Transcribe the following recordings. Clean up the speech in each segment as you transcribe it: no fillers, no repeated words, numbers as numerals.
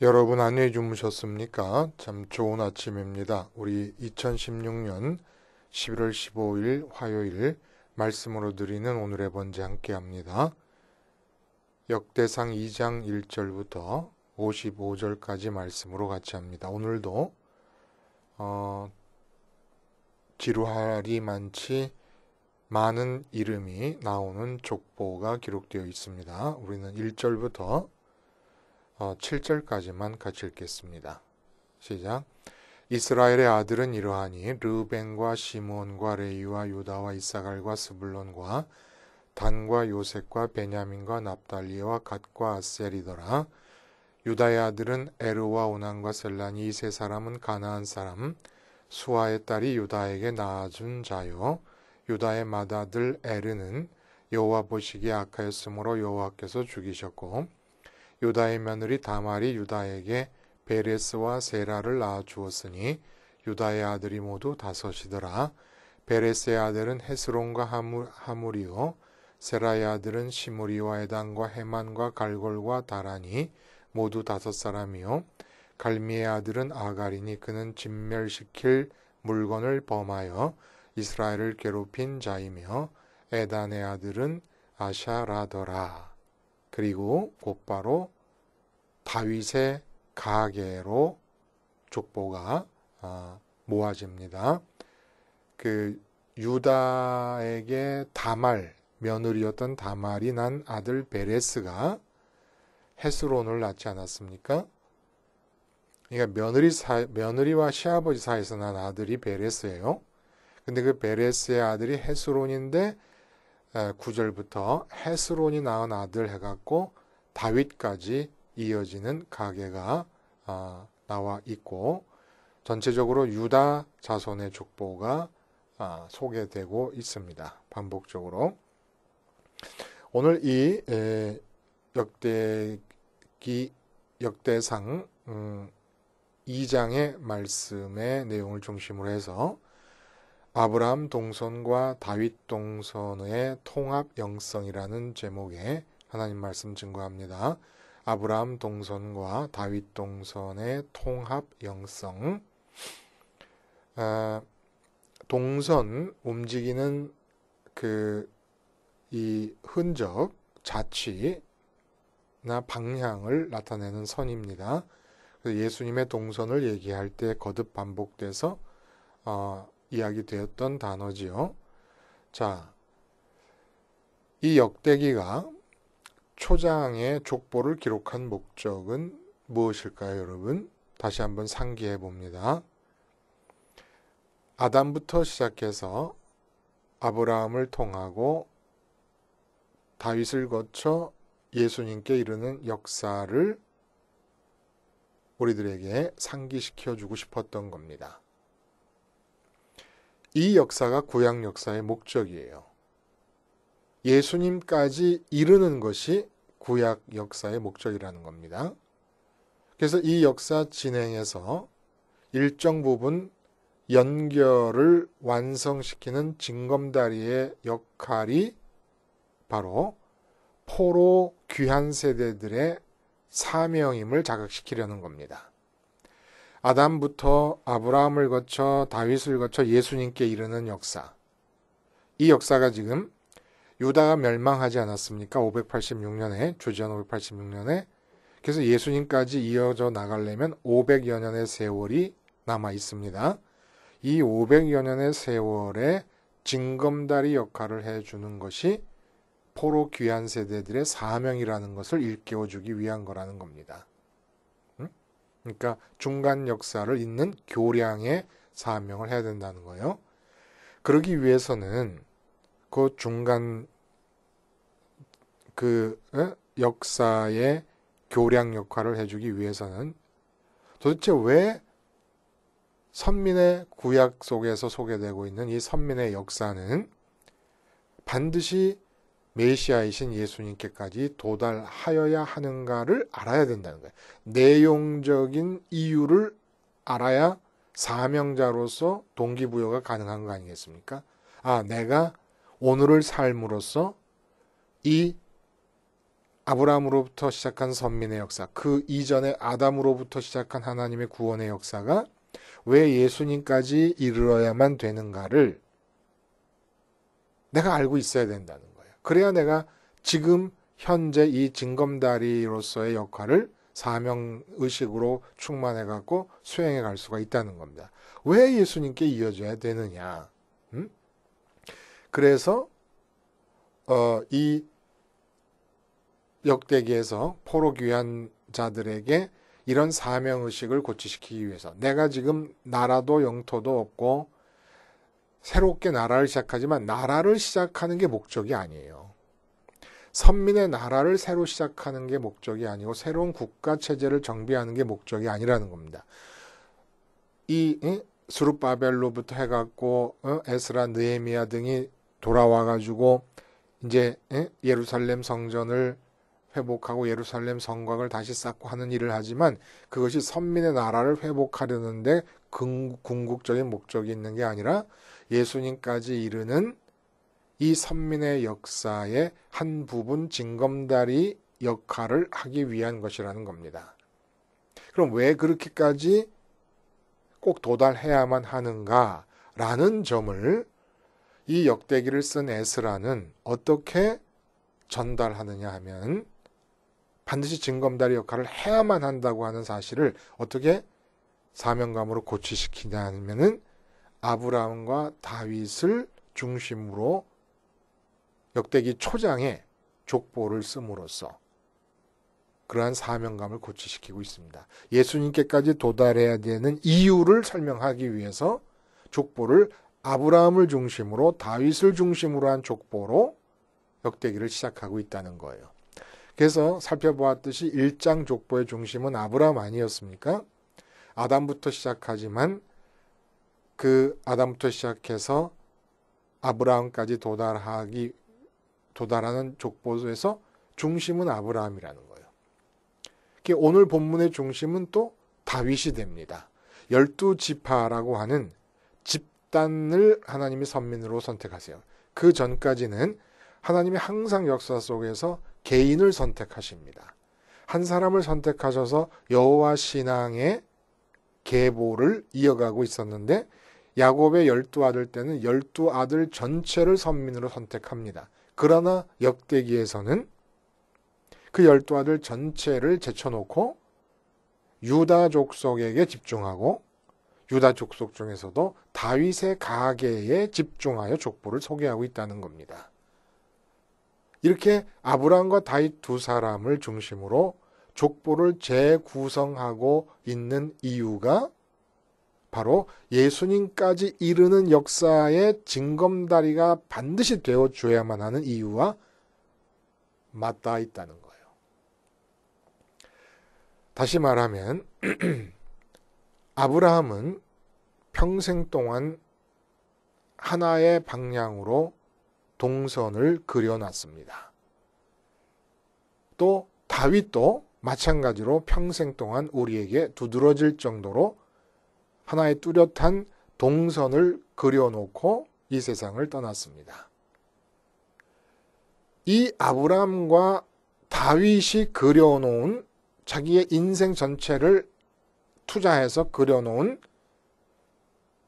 여러분 안녕히 주무셨습니까? 참 좋은 아침입니다. 우리 2016년 11월 15일 화요일 말씀으로 드리는 오늘의 번제 함께 합니다. 역대상 2장 1절부터 55절까지 말씀으로 같이 합니다. 오늘도 지루할이 많지 많은 이름이 나오는 족보가 기록되어 있습니다. 우리는 1절부터 7절까지만 같이 읽겠습니다. 시작. 이스라엘의 아들은 이러하니 르우벤과 시므온과 레위와 유다와 이사갈과 스불론과 단과 요셉과 베냐민과 납달리와 갓과 아셀이더라. 유다의 아들은 에르와 오난과 셀란이 이 세 사람은 가나안 사람 수아의 딸이 유다에게 낳아준 자요. 유다의 맏아들 에르는 여호와 보시기에 악하였으므로 여호와께서 죽이셨고 유다의 며느리 다말이 유다에게 베레스와 세라를 낳아 주었으니 유다의 아들이 모두 다섯이더라. 베레스의 아들은 헤스론과 하물이요 세라의 아들은 시므리와 에단과 헤만과 갈골과 다라니 모두 다섯 사람이요 갈미의 아들은 아갈이니 그는 진멸시킬 물건을 범하여 이스라엘을 괴롭힌 자이며 에단의 아들은 아샤라더라. 그리고 곧바로 다윗의 가계로 족보가 모아집니다. 그 유다에게 다말 며느리였던 다말이 난 아들 베레스가 헤스론을 낳지 않았습니까? 그러니까 며느리와 시아버지 사이에서 난 아들이 베레스예요. 근데 그 베레스의 아들이 헤스론인데 9절부터 헤스론이 낳은 아들 해갖고 다윗까지 이어지는 가계가 나와 있고 전체적으로 유다 자손의 족보가 소개되고 있습니다. 반복적으로. 오늘 이 역대상 2장의 말씀의 내용을 중심으로 해서 아브라함 동선과 다윗 동선의 통합 영성이라는 제목의 하나님 말씀 증거합니다. 아브라함 동선과 다윗 동선의 통합 영성. 동선 움직이는 이 흔적, 자취나 방향을 나타내는 선입니다. 예수님의 동선을 얘기할 때 거듭 반복돼서 이야기되었던 단어지요. 자, 이 역대기가 초장의 족보를 기록한 목적은 무엇일까요, 여러분? 다시 한번 상기해 봅니다. 아담부터 시작해서 아브라함을 통하고 다윗을 거쳐 예수님께 이르는 역사를 우리들에게 상기시켜 주고 싶었던 겁니다. 이 역사가 구약 역사의 목적이에요. 예수님까지 이르는 것이 구약 역사의 목적이라는 겁니다. 그래서 이 역사 진행에서 일정 부분 연결을 완성시키는 징검다리의 역할이 바로 포로 귀한 세대들의 사명임을 자각시키려는 겁니다. 아담부터 아브라함을 거쳐 다윗을 거쳐 예수님께 이르는 역사. 이 역사가 지금 유다가 멸망하지 않았습니까? 586년에, 주전 586년에. 그래서 예수님까지 이어져 나가려면 500여 년의 세월이 남아 있습니다. 이 500여 년의 세월에 징검다리 역할을 해주는 것이 포로 귀한 세대들의 사명이라는 것을 일깨워주기 위한 거라는 겁니다. 그러니까 중간 역사를 잇는 교량의 사명을 해야 된다는 거예요. 그러기 위해서는 그 중간 역사의 교량 역할을 해주기 위해서는 도대체 왜 선민의 구약 속에서 소개되고 있는 이 선민의 역사는 반드시 메시아이신 예수님께까지 도달하여야 하는가를 알아야 된다는 거예요. 내용적인 이유를 알아야 사명자로서 동기부여가 가능한 거 아니겠습니까? 내가 오늘을 삶으로써 이 아브라함으로부터 시작한 선민의 역사, 그 이전에 아담으로부터 시작한 하나님의 구원의 역사가 왜 예수님까지 이르러야만 되는가를 내가 알고 있어야 된다는 거예요. 그래야 내가 지금 현재 이 징검다리로서의 역할을 사명의식으로 충만해갖고 수행해 갈 수가 있다는 겁니다. 왜 예수님께 이어져야 되느냐? 그래서 이 역대기에서 포로 귀한 자들에게 이런 사명의식을 고취시키기 위해서 내가 지금 나라도 영토도 없고 새롭게 나라를 시작하지만 나라를 시작하는 게 목적이 아니에요. 선민의 나라를 새로 시작하는 게 목적이 아니고 새로운 국가 체제를 정비하는 게 목적이 아니라는 겁니다. 이 스룹바벨로부터 해갖고 에스라, 느헤미야 등이 돌아와가지고 이제 예루살렘 성전을 회복하고 예루살렘 성곽을 다시 쌓고 하는 일을 하지만 그것이 선민의 나라를 회복하려는데 궁극적인 목적이 있는 게 아니라 예수님까지 이르는 이 선민의 역사의 한 부분 징검다리 역할을 하기 위한 것이라는 겁니다. 그럼 왜 그렇게까지 꼭 도달해야만 하는가라는 점을 이 역대기를 쓴 에스라는 어떻게 전달하느냐 하면 반드시 징검다리 역할을 해야만 한다고 하는 사실을 어떻게 사명감으로 고취시키냐 하면은 아브라함과 다윗을 중심으로 역대기 초장에 족보를 씀으로써 그러한 사명감을 고취시키고 있습니다. 예수님께까지 도달해야 되는 이유를 설명하기 위해서 족보를 아브라함을 중심으로 다윗을 중심으로 한 족보로 역대기를 시작하고 있다는 거예요. 그래서 살펴보았듯이 1장 족보의 중심은 아브라함 아니었습니까? 아담부터 시작하지만 그 아담부터 시작해서 아브라함까지 도달하는 족보에서 중심은 아브라함이라는 거예요. 오늘 본문의 중심은 또 다윗이 됩니다. 12지파라고 하는 집단을 하나님이 선민으로 선택하세요. 그 전까지는 하나님이 항상 역사 속에서 개인을 선택하십니다. 한 사람을 선택하셔서 여호와 신앙의 계보를 이어가고 있었는데 야곱의 12아들 때는 12아들 전체를 선민으로 선택합니다. 그러나 역대기에서는 그 12아들 전체를 제쳐놓고 유다 족속에게 집중하고 유다 족속 중에서도 다윗의 가계에 집중하여 족보를 소개하고 있다는 겁니다. 이렇게 아브라함과 다윗 두 사람을 중심으로 족보를 재구성하고 있는 이유가 바로 예수님까지 이르는 역사의 징검다리가 반드시 되어줘야만 하는 이유와 맞닿아 있다는 거예요. 다시 말하면 아브라함은 평생 동안 하나의 방향으로 동선을 그려놨습니다. 또 다윗도 마찬가지로 평생 동안 우리에게 두드러질 정도로 하나의 뚜렷한 동선을 그려놓고 이 세상을 떠났습니다. 이 아브라함과 다윗이 그려놓은 자기의 인생 전체를 투자해서 그려놓은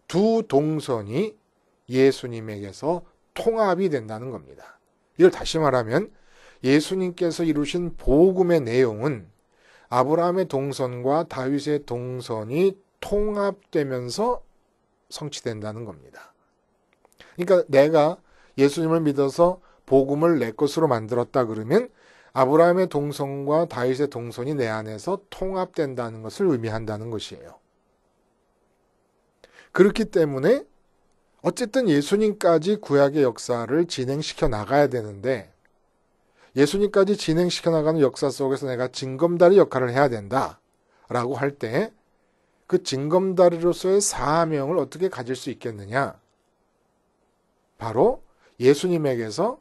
두 동선이 예수님에게서 통합이 된다는 겁니다. 이걸 다시 말하면 예수님께서 이루신 복음의 내용은 아브라함의 동선과 다윗의 동선이 통합되면서 성취된다는 겁니다. 그러니까 내가 예수님을 믿어서 복음을 내 것으로 만들었다 그러면 아브라함의 동선과 다윗의 동선이 내 안에서 통합된다는 것을 의미한다는 것이에요. 그렇기 때문에 어쨌든 예수님까지 구약의 역사를 진행시켜 나가야 되는데 예수님까지 진행시켜 나가는 역사 속에서 내가 징검다리 역할을 해야 된다라고 할 때 그 징검다리로서의 사명을 어떻게 가질 수 있겠느냐? 바로 예수님에게서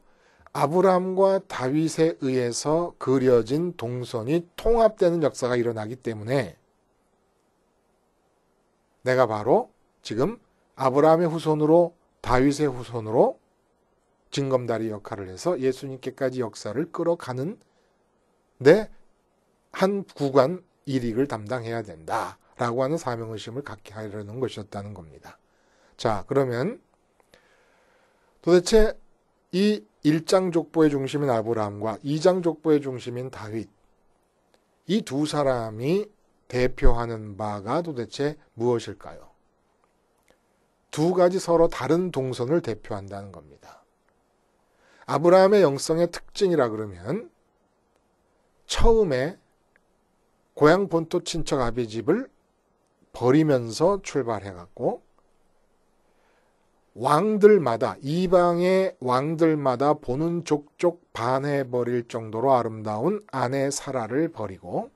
아브라함과 다윗에 의해서 그려진 동선이 통합되는 역사가 일어나기 때문에 내가 바로 지금 아브라함의 후손으로 다윗의 후손으로 징검다리 역할을 해서 예수님께까지 역사를 끌어가는 내 한 구간 일익을 담당해야 된다라고 하는 사명의식을 갖게 하려는 것이었다는 겁니다. 자, 그러면 도대체 이 1장 족보의 중심인 아브라함과 2장 족보의 중심인 다윗, 이 두 사람이 대표하는 바가 도대체 무엇일까요? 두 가지 서로 다른 동선을 대표한다는 겁니다. 아브라함의 영성의 특징이라 그러면 처음에 고향 본토 친척 아비집을 버리면서 출발해갖고 왕들마다, 이방의 왕들마다 보는 족족 반해버릴 정도로 아름다운 아내 사라를 버리고,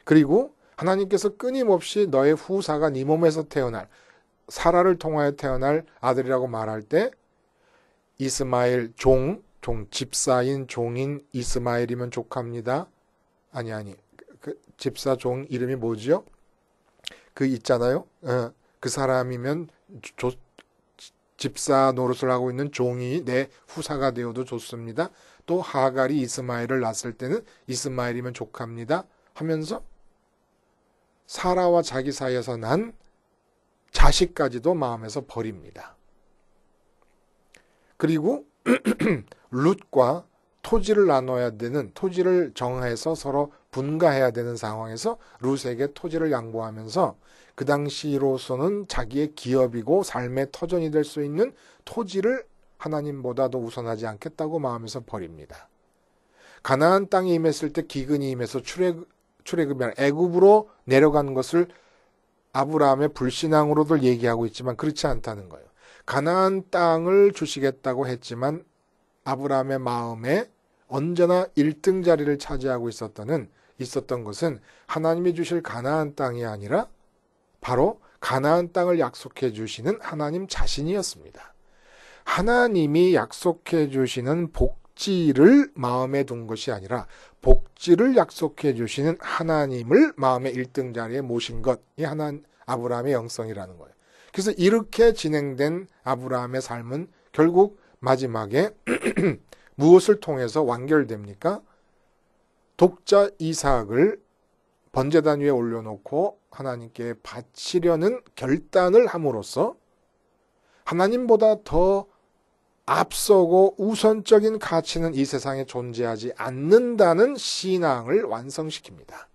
그리고 하나님께서 끊임없이 너의 후사가 네 몸에서 태어날, 사라를 통하여 태어날 아들이라고 말할 때 이스마엘 집사인 종인 이스마엘이면 조카입니다. 아니 그 집사 종 이름이 뭐지요? 그 있잖아요. 그 사람이면 집사 노릇을 하고 있는 종이 내 후사가 되어도 좋습니다. 또 하갈이 이스마엘을 낳았을 때는 이스마엘이면 조카입니다 하면서 사라와 자기 사이에서 난 자식까지도 마음에서 버립니다. 그리고 룻과 토지를 나눠야 되는, 토지를 정해서 서로 분가해야 되는 상황에서 룻에게 토지를 양보하면서 그 당시로서는 자기의 기업이고 삶의 터전이 될 수 있는 토지를 하나님보다도 우선하지 않겠다고 마음에서 버립니다. 가나안 땅에 임했을 때 기근이 임해서 출애굽이 아니라 애굽으로 내려간 것을 아브라함의 불신앙으로들 얘기하고 있지만 그렇지 않다는 거예요. 가나안 땅을 주시겠다고 했지만 아브라함의 마음에 언제나 1등 자리를 차지하고 있었던 것은 하나님이 주실 가나안 땅이 아니라 바로 가나안 땅을 약속해 주시는 하나님 자신이었습니다. 하나님이 약속해 주시는 복지를 마음에 둔 것이 아니라 복지를 약속해 주시는 하나님을 마음의 1등 자리에 모신 것이 아브라함의 영성이라는 거예요. 그래서 이렇게 진행된 아브라함의 삶은 결국 마지막에 무엇을 통해서 완결됩니까? 독자 이삭을 번제단 위에 올려놓고 하나님께 바치려는 결단을 함으로써 하나님보다 더 앞서고 우선적인 가치는 이 세상에 존재하지 않는다는 신앙을 완성시킵니다.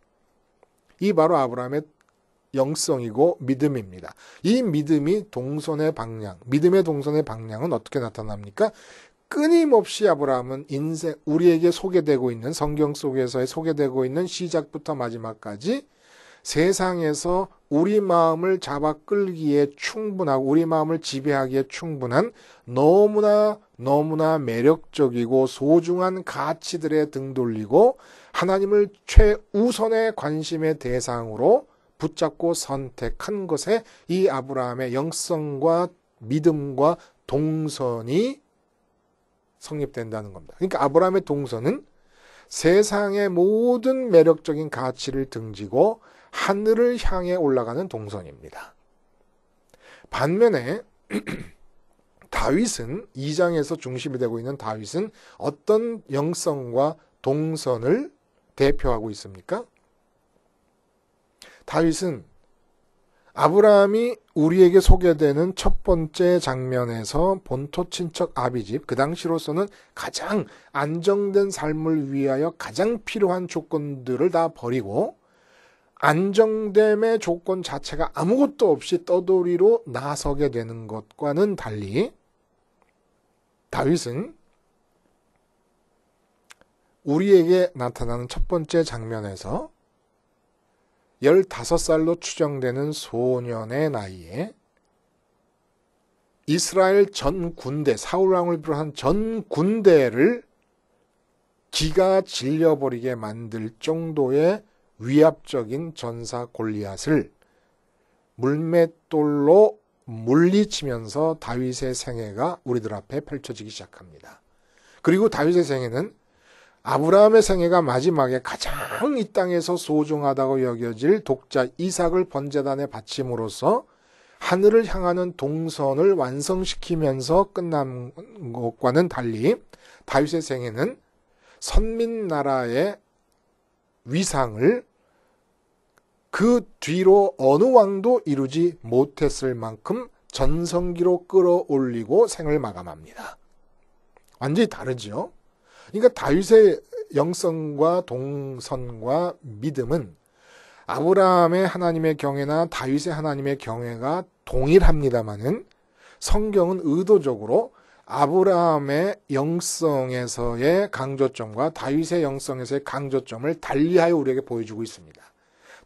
이 바로 아브라함의 영성이고 믿음입니다. 이 믿음의 동선의 방향은 어떻게 나타납니까? 끊임없이 아브라함은 우리에게 소개되고 있는 성경 속에서의 소개되고 있는 시작부터 마지막까지 세상에서 우리 마음을 잡아 끌기에 충분하고 우리 마음을 지배하기에 충분한 너무나 매력적이고 소중한 가치들에 등 돌리고 하나님을 최우선의 관심의 대상으로 붙잡고 선택한 것에 이 아브라함의 영성과 믿음과 동선이 성립된다는 겁니다. 그러니까 아브라함의 동선은 세상의 모든 매력적인 가치를 등지고 하늘을 향해 올라가는 동선입니다. 반면에 다윗은 2장에서 중심이 되고 있는 다윗은 어떤 영성과 동선을 대표하고 있습니까? 다윗은 아브라함이 우리에게 소개되는 첫 번째 장면에서 본토 친척 아비집, 그 당시로서는 가장 안정된 삶을 위하여 가장 필요한 조건들을 다 버리고 안정됨의 조건 자체가 아무것도 없이 떠돌이로 나서게 되는 것과는 달리 다윗은 우리에게 나타나는 첫 번째 장면에서 15살로 추정되는 소년의 나이에 이스라엘 전 군대, 사울왕을 비롯한 전 군대를 기가 질려버리게 만들 정도의 위압적인 전사 골리앗을 물맷돌로 물리치면서 다윗의 생애가 우리들 앞에 펼쳐지기 시작합니다. 그리고 다윗의 생애는 아브라함의 생애가 마지막에 가장 이 땅에서 소중하다고 여겨질 독자 이삭을 번제단에 바침으로써 하늘을 향하는 동선을 완성시키면서 끝난 것과는 달리 다윗의 생애는 선민나라의 위상을 그 뒤로 어느 왕도 이루지 못했을 만큼 전성기로 끌어올리고 생을 마감합니다. 완전히 다르죠. 그러니까 다윗의 영성과 동선과 믿음은 아브라함의 하나님의 경외나 다윗의 하나님의 경외가 동일합니다마는 성경은 의도적으로 아브라함의 영성에서의 강조점과 다윗의 영성에서의 강조점을 달리하여 우리에게 보여주고 있습니다.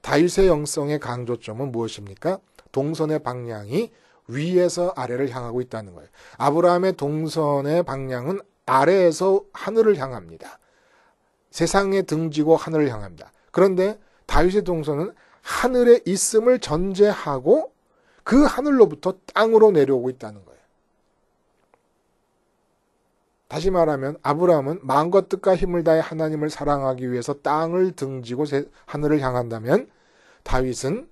다윗의 영성의 강조점은 무엇입니까? 동선의 방향이 위에서 아래를 향하고 있다는 거예요. 아브라함의 동선의 방향은 아래에서 하늘을 향합니다. 세상에 등지고 하늘을 향합니다. 그런데 다윗의 동선은 하늘에 있음을 전제하고 그 하늘로부터 땅으로 내려오고 있다는 거예요. 다시 말하면 아브라함은 마음과 뜻과 힘을 다해 하나님을 사랑하기 위해서 땅을 등지고 하늘을 향한다면 다윗은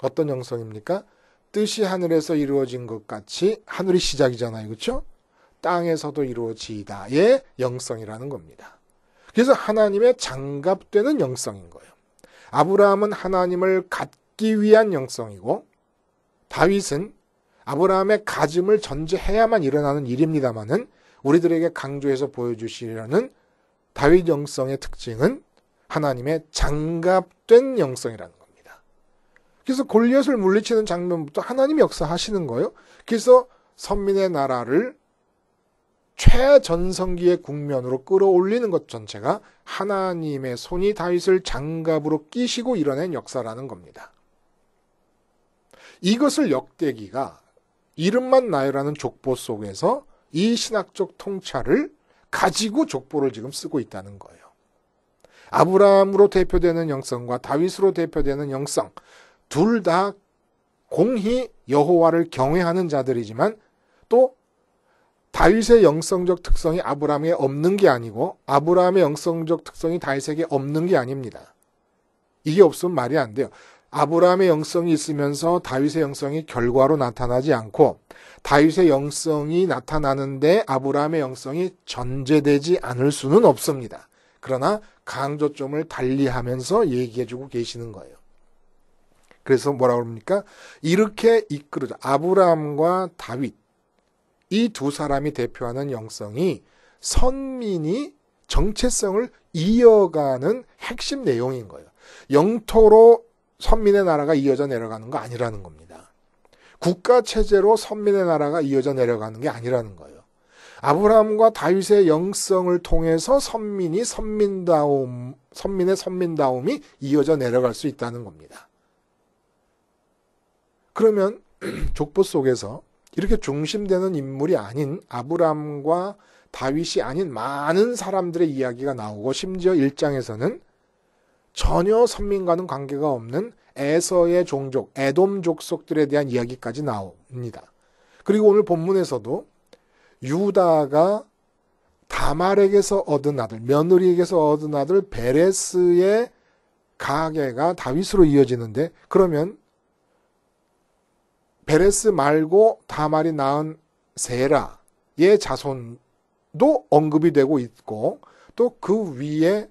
어떤 영성입니까? 뜻이 하늘에서 이루어진 것 같이 하늘이 시작이잖아요. 그렇죠? 땅에서도 이루어지다의 영성이라는 겁니다. 그래서 하나님의 장갑되는 영성인 거예요. 아브라함은 하나님을 갖기 위한 영성이고 다윗은 아브라함의 가짐을 전제해야만 일어나는 일입니다마는 우리들에게 강조해서 보여주시려는 다윗 영성의 특징은 하나님의 장갑된 영성이라는 겁니다. 그래서 골리앗을 물리치는 장면부터 하나님이 역사하시는 거예요. 그래서 선민의 나라를 최전성기의 국면으로 끌어올리는 것 전체가 하나님의 손이 다윗을 장갑으로 끼시고 이뤄낸 역사라는 겁니다. 이것을 역대기가 이름만 나열하는 족보 속에서 이 신학적 통찰을 가지고 족보를 지금 쓰고 있다는 거예요. 아브라함으로 대표되는 영성과 다윗으로 대표되는 영성, 둘 다 공히 여호와를 경외하는 자들이지만 또 다윗의 영성적 특성이 아브라함에 없는 게 아니고 아브라함의 영성적 특성이 다윗에게 없는 게 아닙니다. 이게 없으면 말이 안 돼요. 아브라함의 영성이 있으면서 다윗의 영성이 결과로 나타나지 않고 다윗의 영성이 나타나는데 아브라함의 영성이 전제되지 않을 수는 없습니다. 그러나 강조점을 달리하면서 얘기해주고 계시는 거예요. 그래서 뭐라고 합니까? 이렇게 이끌어져 아브라함과 다윗 이 두 사람이 대표하는 영성이 선민이 정체성을 이어가는 핵심 내용인 거예요. 영토로 선민의 나라가 이어져 내려가는 거 아니라는 겁니다. 국가체제로 선민의 나라가 이어져 내려가는 게 아니라는 거예요. 아브라함과 다윗의 영성을 통해서 선민의 선민다움이 이어져 내려갈 수 있다는 겁니다. 그러면 족보 속에서 이렇게 중심되는 인물이 아닌 아브라함과 다윗이 아닌 많은 사람들의 이야기가 나오고 심지어 1장에서는 전혀 선민과는 관계가 없는 에서의 종족, 에돔 족속들에 대한 이야기까지 나옵니다. 그리고 오늘 본문에서도 유다가 다말에게서 얻은 아들, 며느리에게서 얻은 아들 베레스의 가계가 다윗으로 이어지는데 그러면 베레스 말고 다말이 낳은 세라의 자손도 언급이 되고 있고 또 그 위에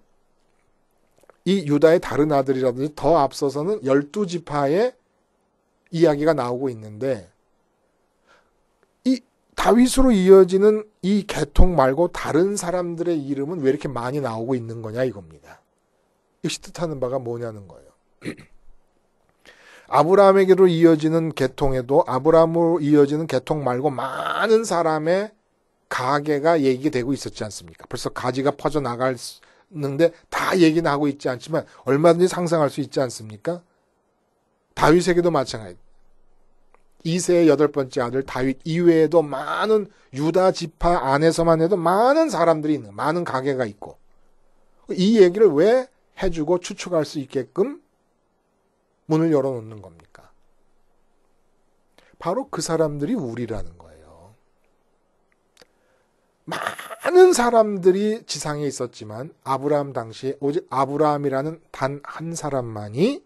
이 유다의 다른 아들이라든지 더 앞서서는 12지파의 이야기가 나오고 있는데 이 다윗으로 이어지는 이 계통 말고 다른 사람들의 이름은 왜 이렇게 많이 나오고 있는 거냐 이겁니다. 이것이 뜻하는 바가 뭐냐는 거예요. 아브라함에게로 이어지는 계통에도 아브라함으로 이어지는 계통 말고 많은 사람의 가계가 얘기되고 있었지 않습니까? 벌써 가지가 퍼져나가는데 다 얘기는 하고 있지 않지만 얼마든지 상상할 수 있지 않습니까? 다윗에게도 마찬가지. 이세의 8번째 아들 다윗 이외에도 많은 유다 지파 안에서만 해도 많은 사람들이 있는 많은 가계가 있고 이 얘기를 왜 해주고 추측할 수 있게끔 문을 열어놓는 겁니까? 바로 그 사람들이 우리라는 거예요. 많은 사람들이 지상에 있었지만 아브라함 당시에 오직 아브라함이라는 단 한 사람만이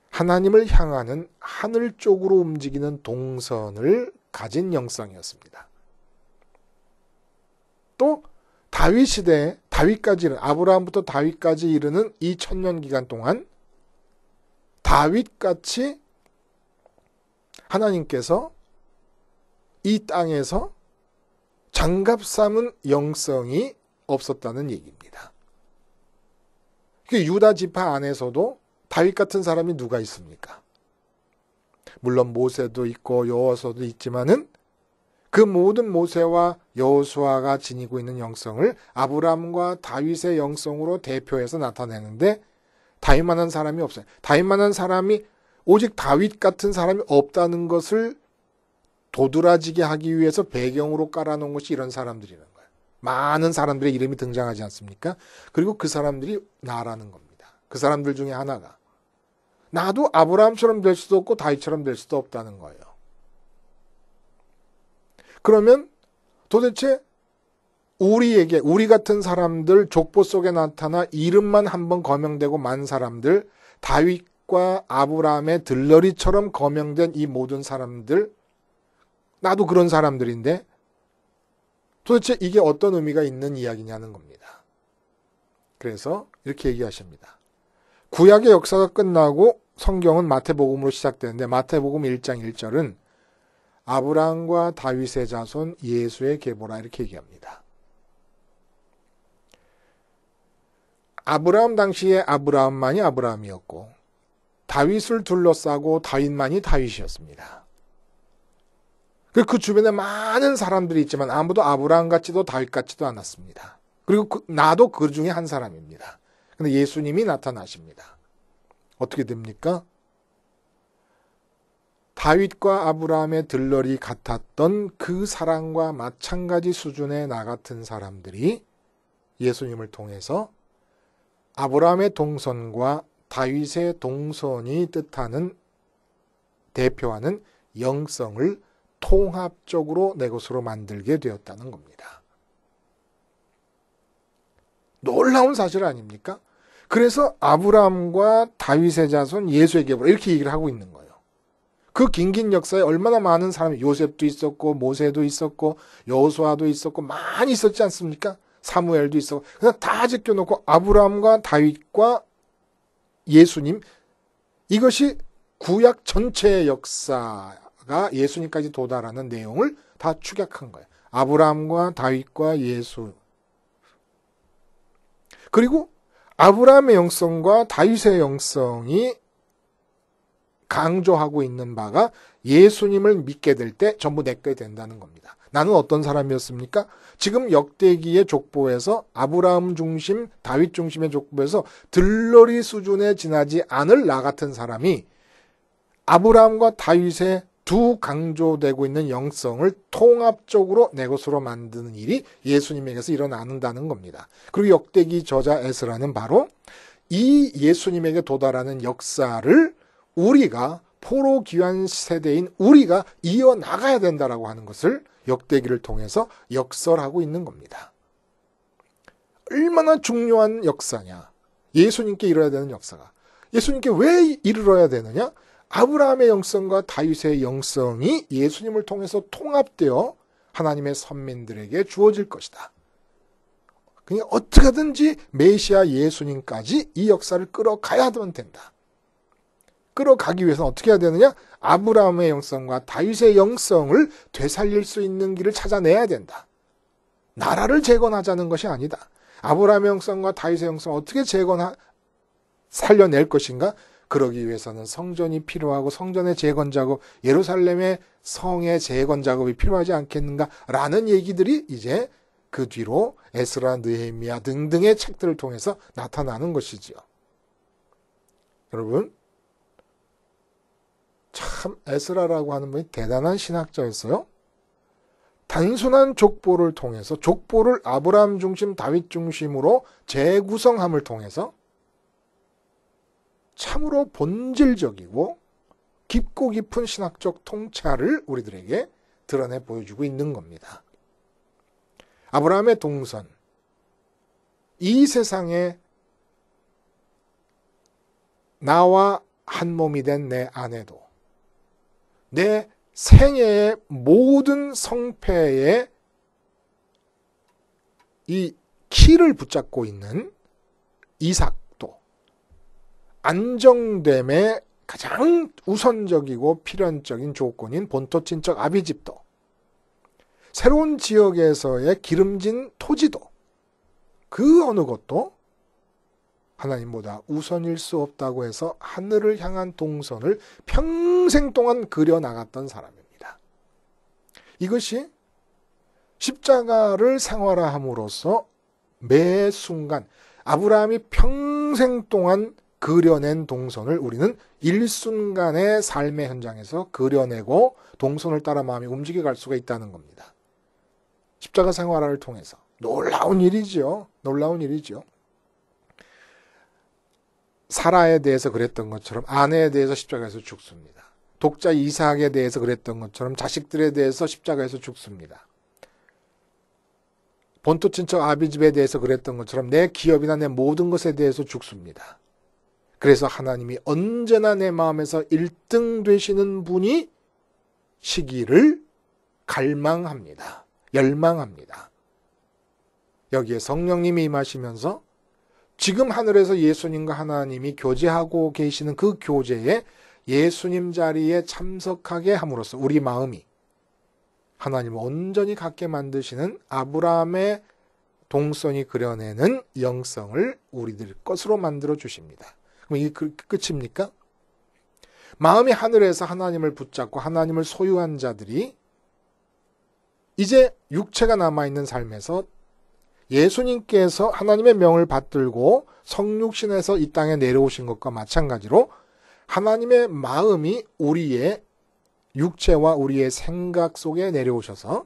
하나님을 향하는 하늘 쪽으로 움직이는 동선을 가진 영성이었습니다. 또 다윗 시대에 다윗까지 이르는 아브라함부터 다윗까지 이르는 이 1000년 기간 동안 다윗같이 하나님께서 이 땅에서 장갑 삼은 영성이 없었다는 얘기입니다. 유다 지파 안에서도 다윗 같은 사람이 누가 있습니까? 물론 모세도 있고 여호수아도 있지만은 그 모든 모세와 여호수아가 지니고 있는 영성을 아브라함과 다윗의 영성으로 대표해서 나타내는데 다윗만한 사람이 없어요. 다윗만한 사람이 오직 다윗 같은 사람이 없다는 것을 도드라지게 하기 위해서 배경으로 깔아놓은 것이 이런 사람들이라는 거예요. 많은 사람들의 이름이 등장하지 않습니까? 그리고 그 사람들이 나라는 겁니다. 그 사람들 중에 하나가 나도 아브라함처럼 될 수도 없고 다윗처럼 될 수도 없다는 거예요. 그러면 도대체 우리에게 우리 같은 사람들 족보 속에 나타나 이름만 한번 거명되고 만 사람들 다윗과 아브라함의 들러리처럼 거명된 이 모든 사람들 나도 그런 사람들인데 도대체 이게 어떤 의미가 있는 이야기냐는 겁니다. 그래서 이렇게 얘기하십니다. 구약의 역사가 끝나고 성경은 마태복음으로 시작되는데 마태복음 1장 1절은 아브라함과 다윗의 자손 예수의 계보라 이렇게 얘기합니다. 아브라함 당시에 아브라함만이 아브라함이었고 다윗을 둘러싸고 다윗만이 다윗이었습니다. 그 주변에 많은 사람들이 있지만 아무도 아브라함 같지도 다윗 같지도 않았습니다. 그리고 나도 그 중에 한 사람입니다. 근데 예수님이 나타나십니다. 어떻게 됩니까? 다윗과 아브라함의 들러리 같았던 그 사랑과 마찬가지 수준의 나 같은 사람들이 예수님을 통해서 아브라함의 동선과 다윗의 동선이 뜻하는 대표하는 영성을 통합적으로 내 것으로 만들게 되었다는 겁니다. 놀라운 사실 아닙니까? 그래서 아브라함과 다윗의 자손 예수의 계보라 이렇게 얘기를 하고 있는 거예요. 그 긴긴 역사에 얼마나 많은 사람이 요셉도 있었고 모세도 있었고 여호수아도 있었고 많이 있었지 않습니까? 사무엘도 있었고 그냥 다 제껴놓고 아브라함과 다윗과 예수님 이것이 구약 전체의 역사가 예수님까지 도달하는 내용을 다 축약한 거예요. 아브라함과 다윗과 예수 그리고 아브라함의 영성과 다윗의 영성이 강조하고 있는 바가 예수님을 믿게 될 때 전부 내게 된다는 겁니다. 나는 어떤 사람이었습니까? 지금 역대기의 족보에서 아브라함 중심, 다윗 중심의 족보에서 들러리 수준에 지나지 않을 나 같은 사람이 아브라함과 다윗의 두 강조되고 있는 영성을 통합적으로 내 것으로 만드는 일이 예수님에게서 일어나는다는 겁니다. 그리고 역대기 저자 에스라는 바로 이 예수님에게 도달하는 역사를 우리가 포로 귀환 세대인 우리가 이어나가야 된다라고 하는 것을 역대기를 통해서 역설하고 있는 겁니다. 얼마나 중요한 역사냐. 예수님께 이뤄야 되는 역사가. 예수님께 왜 이르러야 되느냐? 아브라함의 영성과 다윗의 영성이 예수님을 통해서 통합되어 하나님의 선민들에게 주어질 것이다. 그냥 어떻게든지 메시아 예수님까지 이 역사를 끌어가야만 된다. 끌어가기 위해서는 어떻게 해야 되느냐? 아브라함의 영성과 다윗의 영성을 되살릴 수 있는 길을 찾아내야 된다. 나라를 재건하자는 것이 아니다. 아브라함의 영성과 다윗의 영성을 어떻게 살려낼 것인가? 그러기 위해서는 성전이 필요하고 성전의 재건 작업, 예루살렘의 성의 재건 작업이 필요하지 않겠는가라는 얘기들이 이제 그 뒤로 에스라, 느헤미야 등등의 책들을 통해서 나타나는 것이지요. 여러분, 참 에스라라고 하는 분이 대단한 신학자였어요. 단순한 족보를 통해서 족보를 아브라함 중심, 다윗 중심으로 재구성함을 통해서 참으로 본질적이고 깊고 깊은 신학적 통찰을 우리들에게 드러내 보여주고 있는 겁니다. 아브라함의 동선, 이 세상에 나와 한 몸이 된 내 아내도 내 생애의 모든 성패의 이 키를 붙잡고 있는 이삭도 안정됨의 가장 우선적이고 필연적인 조건인 본토 친척 아비집도 새로운 지역에서의 기름진 토지도 그 어느 것도 하나님보다 우선일 수 없다고 해서 하늘을 향한 동선을 평생 동안 그려나갔던 사람입니다. 이것이 십자가를 생활화함으로써 매 순간 아브라함이 평생 동안 그려낸 동선을 우리는 일순간의 삶의 현장에서 그려내고 동선을 따라 마음이 움직여갈 수가 있다는 겁니다. 십자가 생활화를 통해서. 놀라운 일이죠. 놀라운 일이죠. 사라에 대해서 그랬던 것처럼 아내에 대해서 십자가에서 죽습니다. 독자 이삭에 대해서 그랬던 것처럼 자식들에 대해서 십자가에서 죽습니다. 본토 친척 아비집에 대해서 그랬던 것처럼 내 기업이나 내 모든 것에 대해서 죽습니다. 그래서 하나님이 언제나 내 마음에서 1등 되시는 분이 시기를 갈망합니다. 열망합니다. 여기에 성령님이 임하시면서 지금 하늘에서 예수님과 하나님이 교제하고 계시는 그 교제에 예수님 자리에 참석하게 함으로써 우리 마음이 하나님을 온전히 갖게 만드시는 아브라함의 동선이 그려내는 영성을 우리들 것으로 만들어 주십니다. 그럼 이게 끝입니까? 마음이 하늘에서 하나님을 붙잡고 하나님을 소유한 자들이 이제 육체가 남아있는 삶에서 예수님께서 하나님의 명을 받들고 성육신에서 이 땅에 내려오신 것과 마찬가지로 하나님의 마음이 우리의 육체와 우리의 생각 속에 내려오셔서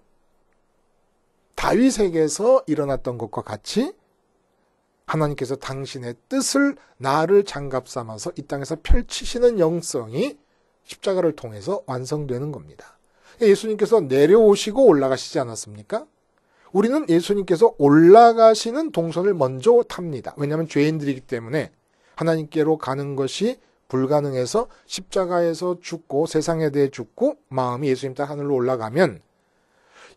다윗에게서 일어났던 것과 같이 하나님께서 당신의 뜻을 나를 장갑 삼아서 이 땅에서 펼치시는 영성이 십자가를 통해서 완성되는 겁니다. 예수님께서 내려오시고 올라가시지 않았습니까? 우리는 예수님께서 올라가시는 동선을 먼저 탑니다. 왜냐하면 죄인들이기 때문에 하나님께로 가는 것이 불가능해서 십자가에서 죽고 세상에 대해 죽고 마음이 예수님 따라 하늘로 올라가면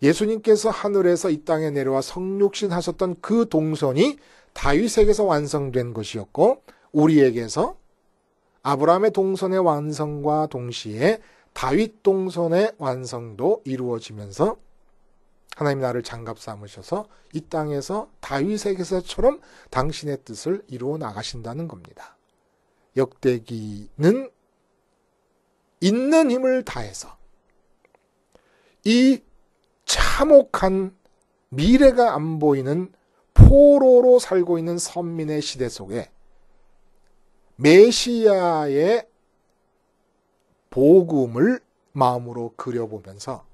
예수님께서 하늘에서 이 땅에 내려와 성육신 하셨던 그 동선이 다윗에게서 완성된 것이었고 우리에게서 아브라함의 동선의 완성과 동시에 다윗 동선의 완성도 이루어지면서 하나님 나를 장갑 삼으셔서 이 땅에서 다윗에게서처럼 당신의 뜻을 이루어 나가신다는 겁니다. 역대기는 있는 힘을 다해서 이 참혹한 미래가 안 보이는 포로로 살고 있는 선민의 시대 속에 메시아의 복음을 마음으로 그려보면서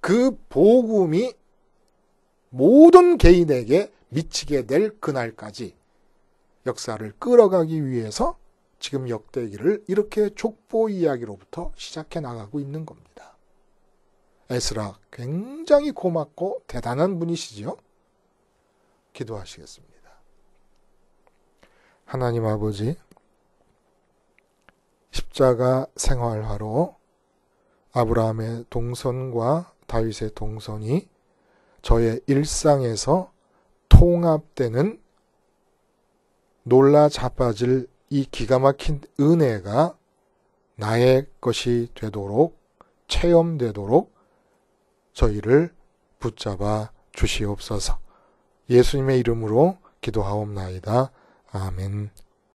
그 복음이 모든 개인에게 미치게 될 그날까지 역사를 끌어가기 위해서 지금 역대기를 이렇게 족보 이야기로부터 시작해 나가고 있는 겁니다. 에스라 굉장히 고맙고 대단한 분이시죠? 기도하시겠습니다. 하나님 아버지, 십자가 생활화로 아브라함의 동선과 다윗의 동선이 저의 일상에서 통합되는 놀라 자빠질 이 기가 막힌 은혜가 나의 것이 되도록 체험되도록 저희를 붙잡아 주시옵소서. 예수님의 이름으로 기도하옵나이다. 아멘.